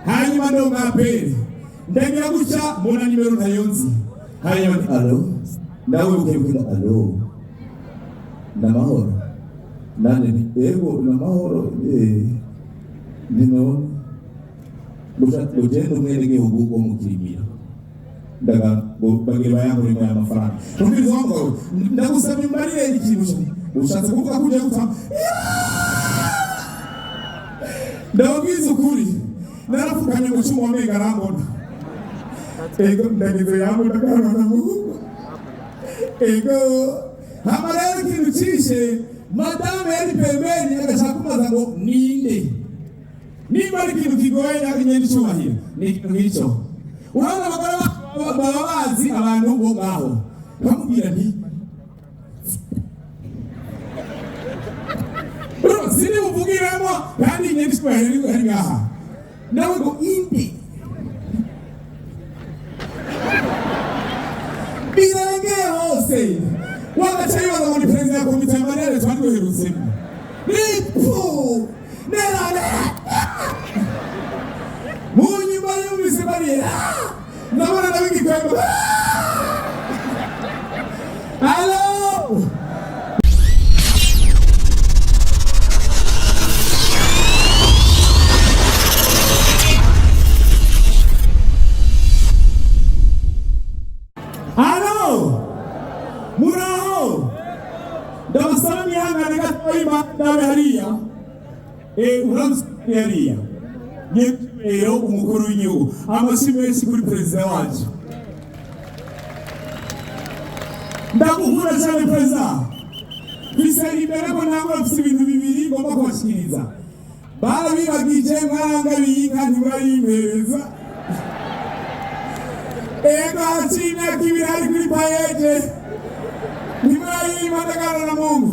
hanyuma ndo ngapere ndagira guca mbona nimero ntayonzi hanyuma alo nawe ukebwira alo namahoro nane ego namahoro nino ugenda umwene gihugu wo mukirimira ndaga bageba yangu rimo ya mafaranga umviriza wangu ndagusabye mbarire ikintu ushatse kuvuga kuje guta ndabwiza ukuri narafukanye mu cyuma wamenga arambona ego ndagize yangu ndakana na mugu ego hamarero ikintu cishe madame yari pembeni agashaka kumaza ngo ninde niba ari ikintu kigoye yakinye n'icyubahiro ni ikintu nk'icyo urabona abagore baba bazi abantu bo ngaho bamubwira nti sini uvugiramo kandi inyeni cyubahiro ari ngaha nawe ngo indi birengeye hose wagaca yibaza ngo ni perezida ya komite y'amanere twanduherutsemo nipu nerane mu nyuma yumvise barira ndabona nawe igikwego halo muraho ndabasaba mwihangane gatoya imana hariya uramusubira hariya nyero umukuru w'igihugu amashyi menshi kuri perezida wacu ndaguhura cyane perezida bisera imbere ko ntabwo bafite ibintu bibiri ngomba kubashyikiriza barabibagije mwarangabiye inka ntibarayimpereza ego haciye imyaka ibiri hari kuri payeje ntibarayima ndagana na mungu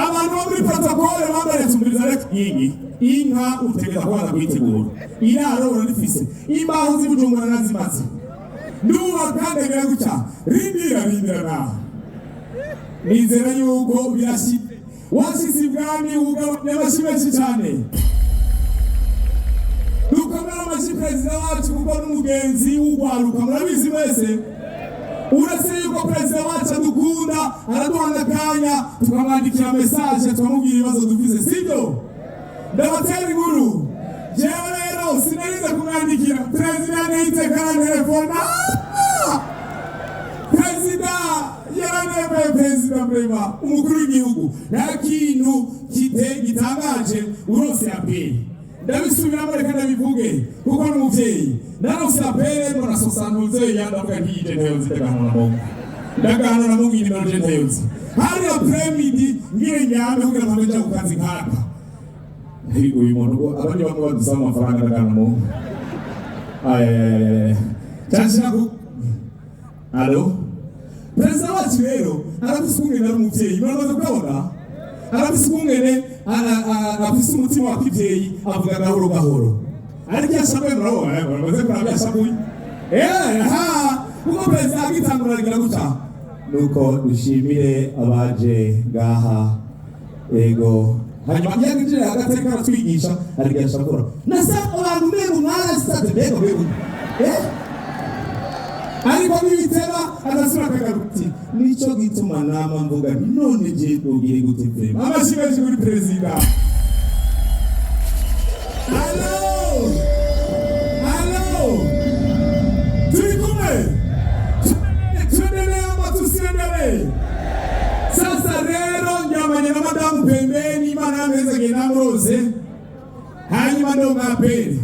abantu bo muri protokole bambaye tumuriza reka inka utegeka kubanza kuyitegura iraro urarifise imbaho z'ibujumbura nazimaze nduba kandi agira gutya rindira nawe nizera yuko birashitse washyize ibwami ugabanya amashyi menshi cyane dukomera amashyi perezida wacu kuko n'umugenzi w'ugwaruka murabizi mwese uretse yuko perezida wacu adukunda araduhana akanya tukamwandikira mesaje tukamubwira ibibazo dufise sibyo ndabatera inkuru jewe rero sinarize kumwandikira perezida nahise karantelefona perezida yaranebeye perezida mrema umukuru w'igihugu nta kintu gitangaje urose apeli ndabisubiramo reka ndabivuge kuko n'umuvyeyi narose apeli mbona sosanuze yandavuga ntiyije ntayonzi ndagahana na mungu inimero je ntayonzi hari apremidi ngire nyame kugira ngo nja ku kazi nkaka uyu muntu abandi bamwe badusaba amafaranga ndagahana mungu cyashira ku alo perezida wacu rero arafise umwene ari umuvyeyi muramaze kubona arafise umwene afise umutima wa kivyeyi avuga gahoro gahoro ariko yashabuye murabona baramaze kuraba yashabuye kuko perezida agitangura rigira gutya nuko dushimire abaje ngaha ego hanyuma yagije hagati karatwigisha ariko yashakura nasaba abantu mbere mwarasitse mbego ariko n'ibiteba adasura akagaruti nico gituma nama mvuga none je tugire gute prema amashibaje kuri perezida Hello turi kumwe tuendelee ama tusiendelee sasa rero nyamanye na madamu pembeni imana ameza gena mroze hanyuma ndo ngapere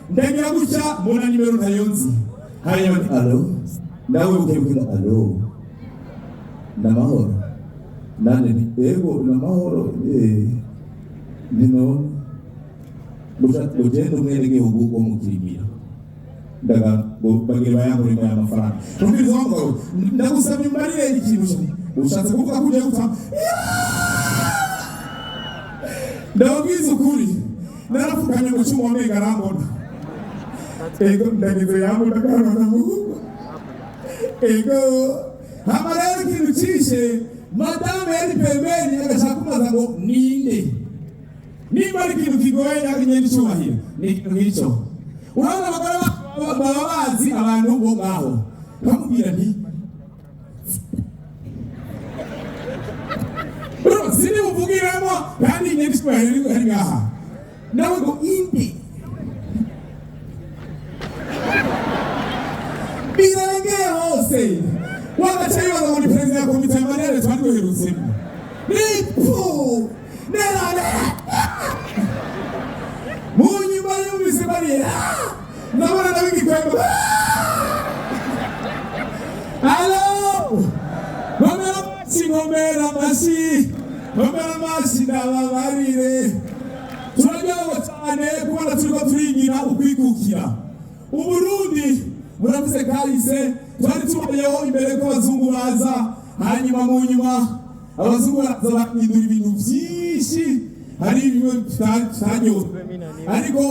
ndagira guca mbona nimero ntayonzi hanyuma alo nawe ukebwira alo namahoro nane ego namahoro nino ugenda umwene gihugu wo mukirimira ndaga bageba yangu rimo ya mafaranga umviriza wangu ndagusabye mbarire ikintu ushatse kuvuga kuje guta ndabwiza ukuri narafukanye mu cyuma wamenga arambona ego ndagize yangu ndakana na mugu ego hamarero ikintu cishe madame yari pembeni agashaka kumaza ngo ninde niba ari ikintu kigoye yakinye n'icyubahiro ni ikintu nk'icyo urabona abagore baba bazi abantu bo ngaho kamubwira nti sini muvugiramo kandi nyinshi hari ngaha nawe ngo imbi birengeye hose wagacaye baza muri perezida ya komite y'amarere twari duherutsemo nipu nerane mu nyuma yumvise bariya ndabona nabigikwego alo ngomera amashi ndababarire turaryohewe cyane kubona turiko turigira ukwikukira Uburundi muravuze kahise twari tubayeho imbere ko abazungu baza hanyuma mu nyuma abazungu baraza bahindura ibintu byinshi hari ibintu bitanyoye ariko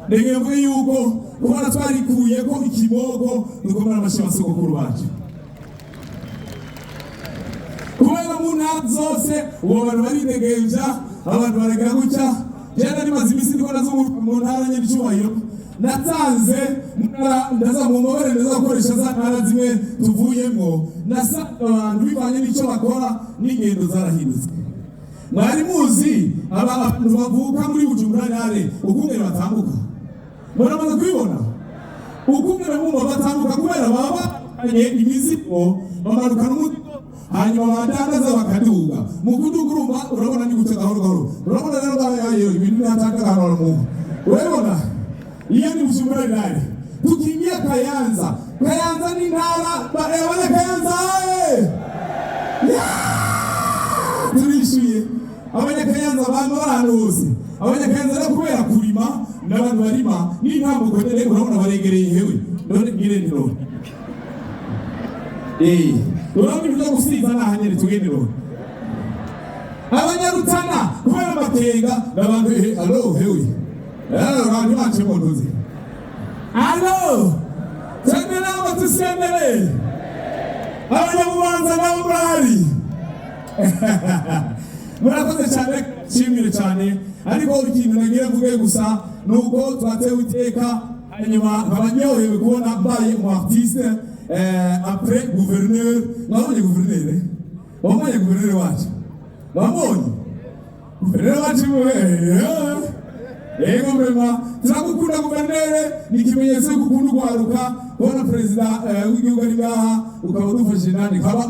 ndege mvuye yuko kubona twarikuye ko ikimogo dukomera amashyi sogokuru bacu kubera mu ntara zose ubu bantu baridegemvya abantu baragira gutya jana nimaze imisi ndiko nazunguruka mu ntara ny'icyubahiro natanze ndaza mu mabare ndaza gukoresha za ntara zimwe tuvuyemo nasanga abantu bivanye n'icyo bakora n'ingendo zarahindutse mwari muzi abantu bavuka muri Bujumbura ntare ukungene batambuka muramaze kubibona ukungene mu batambuka kubera baba imizigo bamanuka n'umuti hanyuma badandaza bakaduga mu kuduga urumva urabona ni gutega gahoro gahoro urabona rero bayo ibintu nataka gahoro mu urabona iyo ni Bujumbura ntare tukiingia Kayanza ni ntara bana Kayanza turishuye abanyakayanza abantu baranuzi abanyakayanza rero kubera kurima n'abantu barima n'intambuko rero urabona baregereye hewe none ngire ndiro urabona ibyo gusiza nahanyere tugende rero abanyarutana kubera amatenga n'abantu allo hewe abantu bacu mu ntuzi allo tembera abatusembere abanyabubanza nabo bari murakoze cyane shimire cyane ariko ikintu nagiye mvuge gusa nuko twatewe iteka hanyuma abanyohewe kubona mbaye mu artiste après gouverneur mwabonye gouverneur wambaye gouverneur wacu wamubonye gouverneur wacu ego mrema turakukunda gouverneur ni kimenyetso gukunda kwaruka kubona president w'igihugu ari ngaha ukaba dufashe nani kaba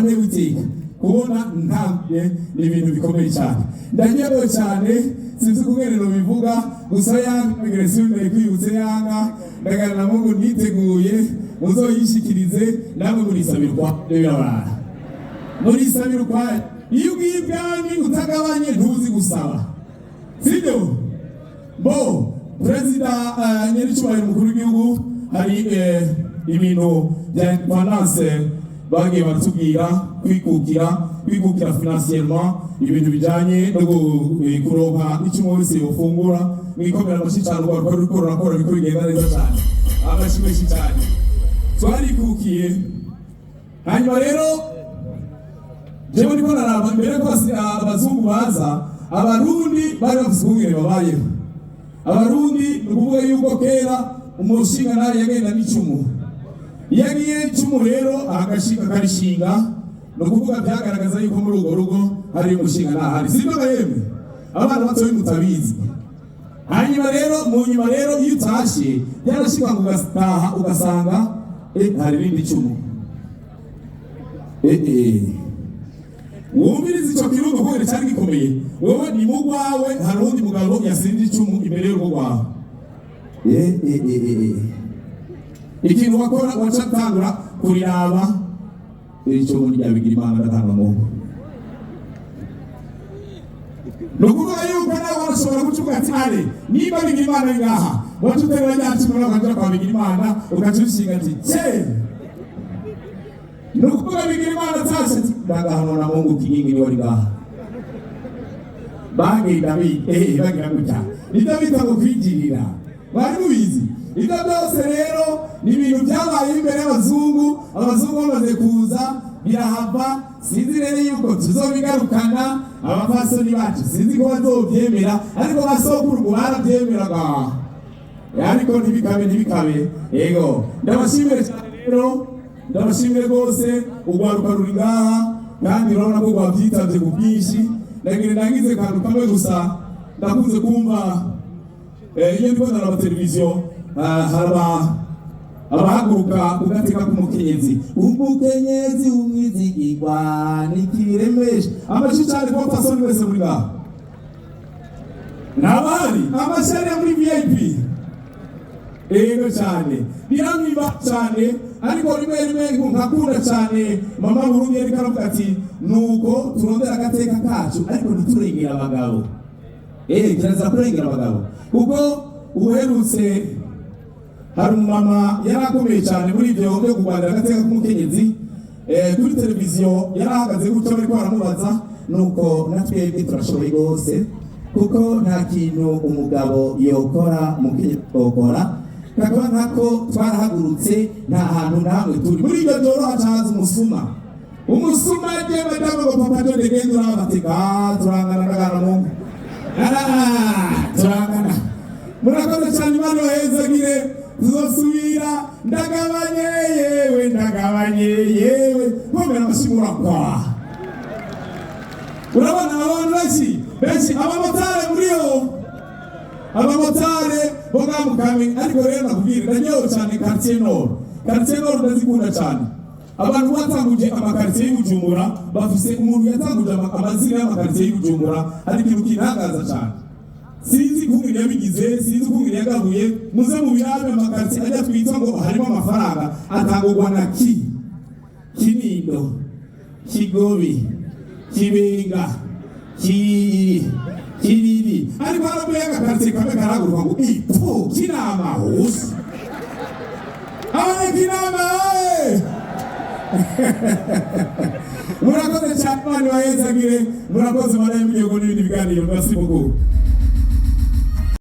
ntewiteka kubona ntambye ibintu bikomeye cyane ndanyerewe cyane sinzi kugerero bivuga gusa yanga agresiyo kwiyutse yanga ndagana Mungu niteguye muzoyishikirize namwe muri sabirwa y'abana muri sabirwa iyo ubwibwami utagabanye ntuzi gusaba sibyo bo president nyericyubahiro mukuru w'igihugu hari ibintu bya independence bagiye baratubwira kwikukira financièrement ibintu bijanye no kuronka icyo wese ufungura mwikomera amashi cyane rwa rukora bikugenda neza cyane amashi menshi cyane twarikukiye hanyuma rero jewe niko naraba mbere ko abazungu baza abarundi bari bafite babayeho abarundi nukuvuga yuko kera umushinga nari yagenda n'icumu yagiye icumu rero agashika karishinga no kuvuga byagaragaza yuko muri ugo rugo hari umushinga nahari sibyo bahemwe abana batoye mutabizi hanyuma rero mu nyuma rero iyo utashe yarashika ngo ugataha ugasanga hari rindi cumu wumviriza icyo kirundo kubera cyari gikomeye wowe ni mu gwawe hari undi mugabo yasinze icumu imbere y'urugo rwawe ikintu wakora wacatangura kuriraba icyo muri yabigira Imana ndatanga Mungu nukuvuga yuko nawe urashobora gucuka ati ale niba bigira Imana ngaha watuterera nyacimura ukajya kwa bigira Imana ugacishinga ati nukuvuga bigira Imana tashe ndagahanura Mungu kinyingi ni wali ngaha bangi David bagira gutya nidabita ngo kwigirira bari mubizi ibyo byose rero ni ibintu byabaye imbere abazungu bamaze kuza birahava sinzi rero yuko tuzobigarukana abapfasoni bacu sinzi ko bazovyemera ariko basokuru ngo baravyemeraga ariko ntibikabe yego ndabashimire cyane rero ndabashimire rwose urwaruka ruri ngaha kandi urabona ko rwavyitabye ku bwinshi ndagize kantu kamwe gusa ndakunze kumva iyo ndiko ndaraba televiziyo haraba abahaguruka kugateka k'umukenyezi umwizigirwa nikiremesha amashi cyane kwa pasoni wese muri ngaha nabari amashari muri VIP ego cyane biramwiba cyane ariko rimwe nkakunda cyane mama Burundi ariko aravuga ati nuko turondera agateka kacu ariko ntiturengera abagabo kiraza kurengera abagabo ubwo uherutse hari umumama yarakomeye cyane muri ibyo byo kurwanira agateka k'umukenyezi kuri televiziyo yarahagaze gutyo bariko baramubaza nuko natwebwe turashoboye rwose kuko nta kintu umugabo yokora umukenyezi yokora kakaba nkako twarahagurutse nta hantu nahamwe turi muri ibyo joro hacaza umusuma je madamu ngo papa jo degendo rabateka turangana ndagana mungu turangana murakoze cyane Imana bahezagire tuzosubira ndagabanye yewe komera amashimura kwa urabona abantu benshi abamotari muriyo abamotari bogamukame ariko rero nakubwira ndanyeho cyane quartier nord ndazikunda cyane abantu batanguje amakartier y'Ubujumbura bafise umuntu yatanguje amazina y'amakartier y'Ubujumbura ari ikintu kintangaza cyane sinzi kumwe yabigize sinzi kumwe yagabuye muze mu birabe amakartier ajya twitwa ngo harimo amafaranga atangurwa na Kinindo Kigobi Kibenga Kiriri ariko harabuye agakartier kamwe karagurwa ngo ipo Kinama hose Kinama murakoze cyane Imana bahezagire murakoze Imana y'ibigego n'ibindi biganiro merci beaucoup.